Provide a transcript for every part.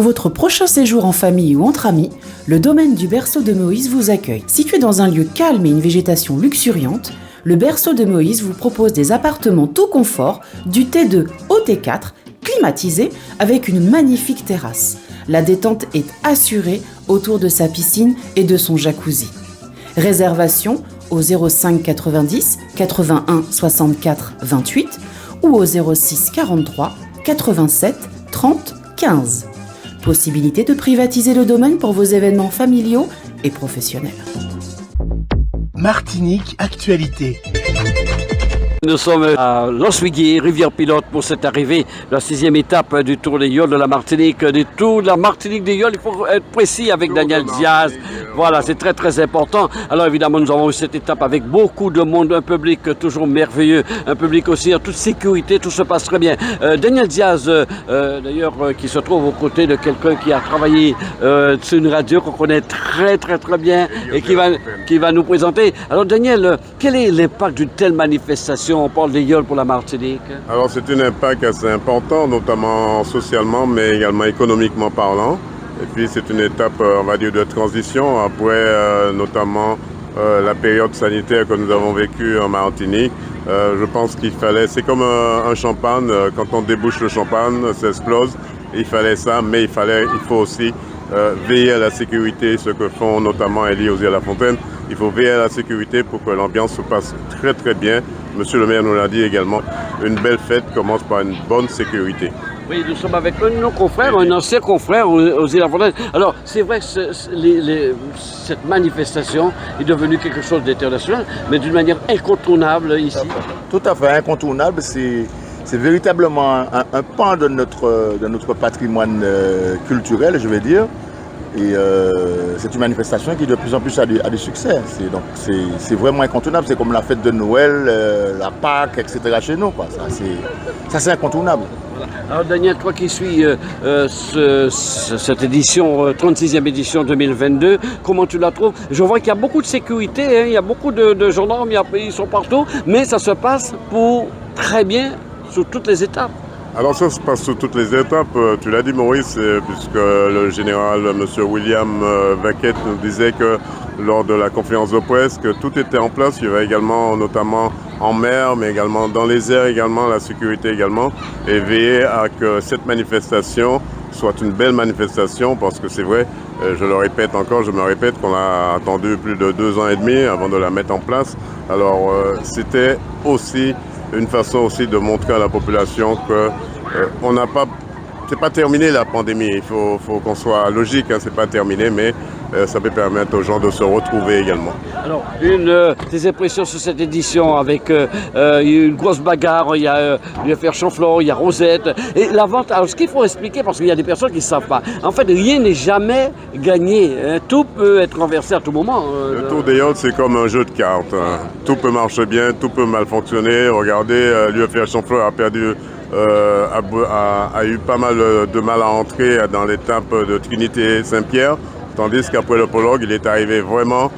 votre prochain séjour en famille ou entre amis, le domaine du Berceau de Moïse vous accueille. Situé dans un lieu calme et une végétation luxuriante, le Berceau de Moïse vous propose des appartements tout confort, du T2 au T4, climatisés avec une magnifique terrasse. La détente est assurée autour de sa piscine et de son jacuzzi. Réservation au 05 90 81 64 28 ou au 06 43 87 30 15. Possibilité de privatiser le domaine pour vos événements familiaux et professionnels. Martinique Actualité. Nous sommes à Loswiguier, Rivière-Pilote, pour cette arrivée de la 6e étape du Tour des Yoles de la Martinique. Du Tour de la Martinique des Yoles, il faut être précis avec Daniel Diaz. Voilà, c'est très très important. Alors évidemment, nous avons eu cette étape avec beaucoup de monde, un public toujours merveilleux, un public aussi en toute sécurité, tout se passe très bien. Daniel Diaz, d'ailleurs, qui se trouve aux côtés de quelqu'un qui a travaillé sur une radio qu'on connaît très très très bien et qui va nous présenter. Alors Daniel, quel est l'impact d'une telle manifestation? On parle des Yoles pour la Martinique. Alors c'est un impact assez important, notamment socialement, mais également économiquement parlant. Et puis c'est une étape, on va dire, de transition après notamment la période sanitaire que nous avons vécue en Martinique. Je pense qu'il fallait, c'est comme un champagne, quand on débouche le champagne, ça explose. Il fallait ça, mais il faut aussi veiller à la sécurité, ce que font notamment Elie et La Fontaine. Il faut veiller à la sécurité pour que l'ambiance se passe très très bien. Monsieur le maire nous l'a dit également, une belle fête commence par une bonne sécurité. Oui, nous sommes avec un de nos confrères, un ancien confrère aux îles La Fontaine. Alors, c'est vrai que cette manifestation est devenue quelque chose d'international, mais d'une manière incontournable ici. Tout à fait incontournable. C'est véritablement un pan de notre patrimoine culturel, je vais dire. Et c'est une manifestation qui de plus en plus a du succès. C'est vraiment incontournable. C'est comme la fête de Noël, la Pâques, etc. chez nous, quoi. Ça c'est incontournable. Alors Daniel, toi qui suis cette édition, 36e édition 2022, comment tu la trouves? Je vois qu'il y a beaucoup de sécurité, hein, il y a beaucoup de gendarmes, ils sont partout, mais ça se passe très bien sur toutes les étapes. Alors ça se passe sur toutes les étapes, tu l'as dit Maurice, puisque le général M. William Vaquette nous disait que lors de la conférence de presse que tout était en place. Il y avait également notamment en mer, mais également dans les airs également, la sécurité également, et veiller à que cette manifestation soit une belle manifestation, parce que c'est vrai, je me répète qu'on a attendu plus de 2 ans et demi avant de la mettre en place. Alors c'était aussi une façon aussi de montrer à la population que c'est pas terminé la pandémie. Il faut qu'on soit logique, hein, c'est pas terminé, mais ça peut permettre aux gens de se retrouver également. Alors, des impressions sur cette édition avec une grosse bagarre, il y a l'UFR Chamflore, il y a Rosette, et la vente. Alors, ce qu'il faut expliquer, parce qu'il y a des personnes qui ne savent pas, en fait, rien n'est jamais gagné, hein, tout peut être renversé à tout moment. Le Tour des Yoles, c'est comme un jeu de cartes, hein. Tout peut marcher bien, tout peut mal fonctionner. Regardez, l'UFR Chamflore a perdu. A eu pas mal de mal à entrer dans l'étape de Trinité-Saint-Pierre, tandis qu'après le prologue, il est arrivé vraiment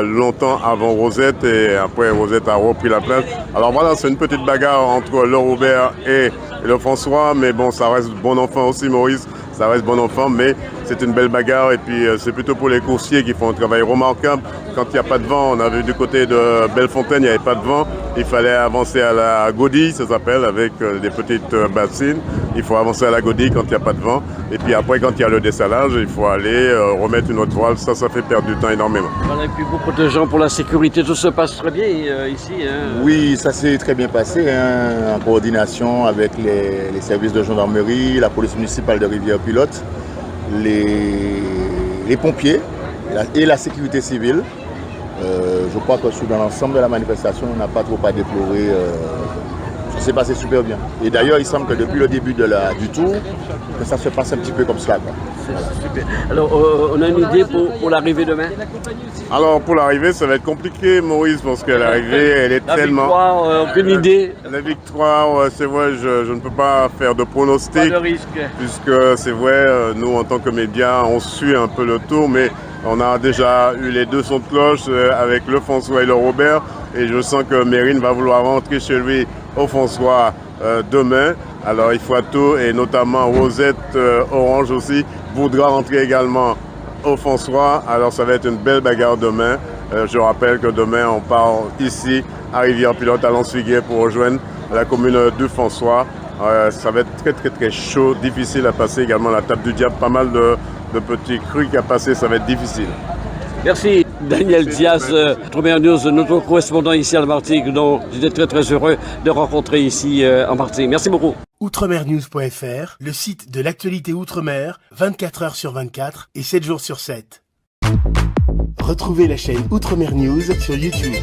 longtemps avant Rosette, et après Rosette a repris la place. Alors voilà, c'est une petite bagarre entre le Robert et le François, mais bon, ça reste bon enfant aussi, Maurice, ça reste bon enfant, mais c'est une belle bagarre, et puis c'est plutôt pour les coursiers qui font un travail remarquable. Quand il n'y a pas de vent, on a vu du côté de Bellefontaine, il n'y avait pas de vent, il fallait avancer à la godille, ça s'appelle, avec des petites bassines. Il faut avancer à la godille quand il n'y a pas de vent, et puis après, quand il y a le dessalage, il faut aller remettre une autre voile, ça fait perdre du temps énormément. Voilà, et puis beaucoup de gens pour la sécurité, tout se passe très bien ici. Hein. Oui, ça s'est très bien passé, hein, en coordination avec les services de gendarmerie, la police municipale de Rivière-Pilote, les pompiers et la sécurité civile. Je crois que dans l'ensemble de la manifestation, on n'a pas trop à déplorer. Ça s'est passé super bien. Et d'ailleurs, il semble que depuis le début du tour, que ça se passe un petit peu comme cela. Voilà. Super. Alors, on a une idée pour l'arrivée demain? Alors, pour l'arrivée, ça va être compliqué, Maurice, parce que l'arrivée, elle est tellement... La victoire, aucune idée? La victoire, c'est vrai, je ne peux pas faire de pronostic. Pas de risque. Puisque c'est vrai, nous, en tant que médias, on suit un peu le tour, mais on a déjà eu les 2 sons de cloche avec le François et le Robert, et je sens que Mérine va vouloir rentrer chez lui au François demain. Alors il faut tout, et notamment Rosette Orange aussi voudra rentrer également au François. Alors ça va être une belle bagarre demain. Je rappelle que demain on part ici à Rivière-Pilote à Lens-Figuier pour rejoindre la commune de François. Ça va être très chaud, difficile à passer également la table du diable. Pas mal de petits crus à passer, ça va être difficile. Merci Daniel Diaz, Outre-mer News, notre correspondant ici à la Martinique. Donc j'étais très heureux de rencontrer ici en Martinique. Merci beaucoup. Outremernews.fr, le site de l'actualité Outre-mer, 24 heures sur 24 et 7 jours sur 7. Retrouvez la chaîne Outremer News sur YouTube.